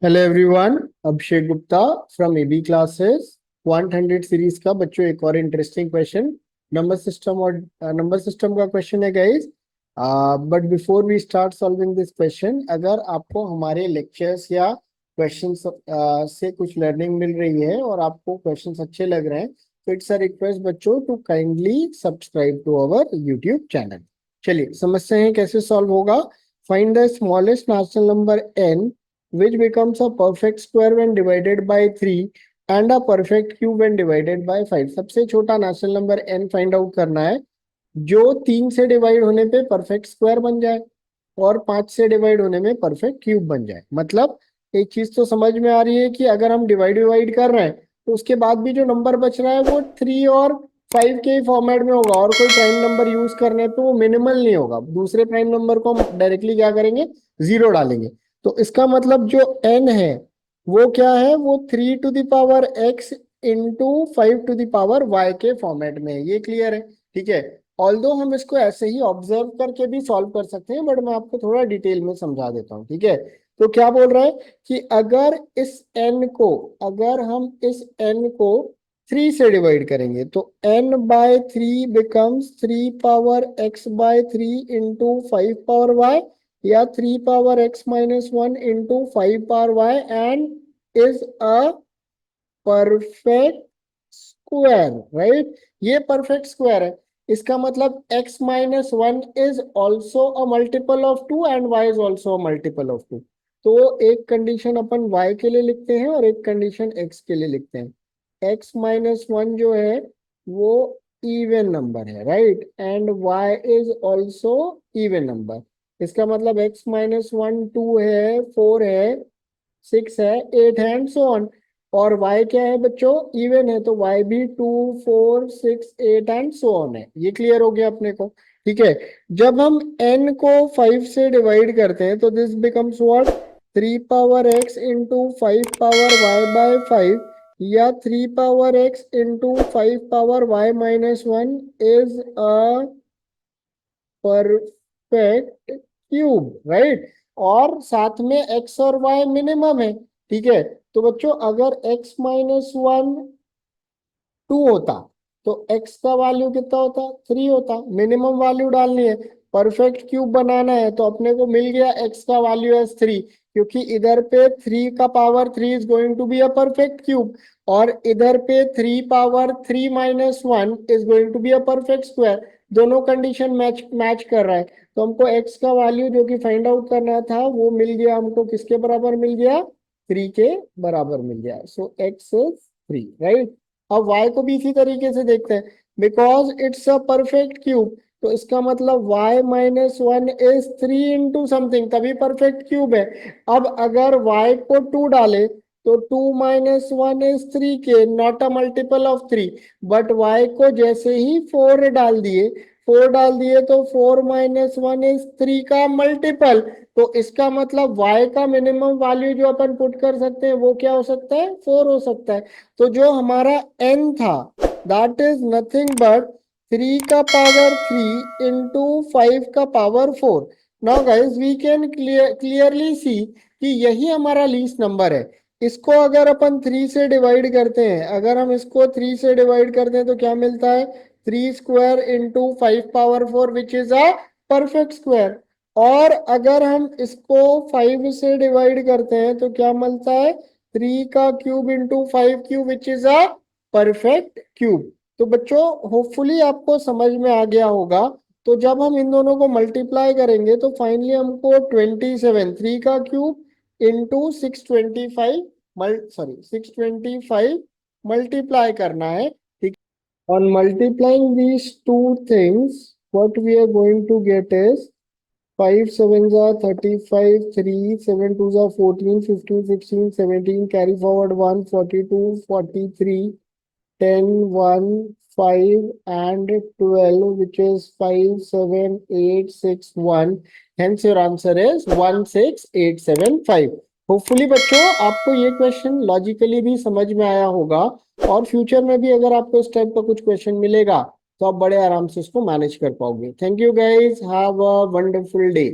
Hello everyone, Abhishek Gupta from AB classes. Quant 100 series का बच्चों एक और इंटरेस्टिंग क्वेश्चन नंबर सिस्टम का क्वेश्चन है guys. But before we start solving this question, अगर आपको हमारे लेक्चर्स या क्वेश्चंस से कुछ लर्निंग मिल रही है और आपको क्वेश्चंस अच्छे लग रहे हैं तो इट्स अ रिक्वेस्ट बच्चों to kindly subscribe to our YouTube channel. चलिए समझते हैं कैसे सॉल्व होगा। Find the smallest natural number n which becomes a perfect square when divided by 3 and a perfect cube when divided by 5। सबसे छोटा natural number n find out करना है जो 3 से डिवाइड होने पे परफेक्ट स्क्वायर बन जाए और 5 से डिवाइड होने में परफेक्ट क्यूब बन जाए। मतलब एक चीज तो समझ में आ रही है कि अगर हम डिवाइड डिवाइड कर रहे हैं तो उसके बाद भी जो नंबर बच रहा है वो 3 और 5 के फॉर्मेट में होगा और कोई प्राइम नंबर यूज करने पे वो मिनिमल नहीं होगा। दूसरे प्राइम नंबर को हम डायरेक्टली क्या करेंगे, जीरो डालेंगे। तो इसका मतलब जो n है वो क्या है, वो 3 to the power x into 5 to the power y के फॉर्मेट में है। ये क्लियर है? ठीक है। ऑल्दो हम इसको ऐसे ही ऑब्जर्व करके भी सॉल्व कर सकते हैं, बट मैं आपको थोड़ा डिटेल में समझा देता हूँ। ठीक है। तो क्या बोल रहा है कि अगर हम इस n को 3 से डिवाइड करेंगे तो n/3 becomes 3 power x/3 into 5 power y या 3 power x - 1 into 5 power y and is a perfect square. Right, ये परफेक्ट स्क्वायर है। इसका मतलब x - 1 is also a multiple of 2 and y is also a multiple of 2। तो एक condition अपन y के लिए लिखते हैं और एक कंडीशन x के लिए लिखते हैं। x - 1 जो है वो इवन नंबर है, right, and y is also even number. इसका मतलब x - 1 2 है, 4 है, 6 है, 8 है एंड सो ऑन। और y क्या है बच्चों, इवन है, तो y भी 2 4 6 8 एंड सो ऑन है। ये क्लियर हो गया अपने को? ठीक है। जब हम n को 5 से डिवाइड करते हैं तो this becomes what, 3 power x into 5 power y/5 या 3 power x into 5 power y - 1 is a perfect cube, right. और साथ में x और y मिनिमम है। ठीक है। तो बच्चों अगर x - 1 2 होता तो x का वैल्यू कितना होता, 3 होता। मिनिमम वैल्यू डालनी है, परफेक्ट क्यूब बनाना है, तो अपने को मिल गया x का वैल्यू एज 3, क्योंकि इधर पे 3 का power 3 is going to be a perfect cube और इधर पे 3 power 3 - 1 is going to be a perfect square. दोनों कंडीशन मैच मैच कर रहा है। तो हमको x का वैल्यू जो कि फाइंड आउट करना था वो मिल गया हमको, किसके बराबर मिल गया, 3 के बराबर मिल गया। सो x इज 3, राइट। अब y को भी इसी तरीके से देखते हैं, because it's a perfect cube. तो इसका मतलब y - 1 इज 3 इंटू समथिंग, तभी परफेक्ट क्यूब है। अब अगर y को 2 डाले तो 2 - 1 इज 3 के, not a multiple of 3। But y को जैसे ही 4 डाल दिए तो 4 - 1 इज 3 का मल्टीपल। तो इसका मतलब y का मिनिमम वैल्यू जो अपन पुट कर सकते हैं वो क्या हो सकता है, 4 हो सकता है। तो जो हमारा n था दैट इज नथिंग बट 3 का पावर 3 इंटू 5 का power 4। Now guys we can clearly see कि यही हमारा लीस्ट नंबर है। इसको अगर अपन 3 से डिवाइड करते हैं, अगर हम इसको 3 से डिवाइड करते हैं तो क्या मिलता है, 3 square into 5 power 4 which is a perfect square. और अगर हम इसको 5 से डिवाइड करते हैं तो क्या मिलता है, 3 का cube into 5 cube which is a perfect cube. तो बच्चों होपफुली आपको समझ में आ गया होगा। तो जब हम इन दोनों को मल्टीप्लाई करेंगे तो फाइनली हमको 27, 3 का क्यूब इंटू 625 मल्टीप्लाई करना है। ठीक। On multiplying these two things, what we are going to get is 5 sevens are 35, 3 7 twos are 14, 15, 16, 17, carry forward 1, 42, 43, 10, 1, 5 and 12, which is 5 7 8 6 1। Hence your answer is 16875। Hopefully बच्चों आपको ये क्वेश्चन लॉजिकली भी समझ में आया होगा और फ्यूचर में भी अगर आपको इस टाइप का कुछ क्वेश्चन मिलेगा तो आप बड़े आराम से इसको मैनेज कर पाओगे। Thank you guys, have a wonderful day.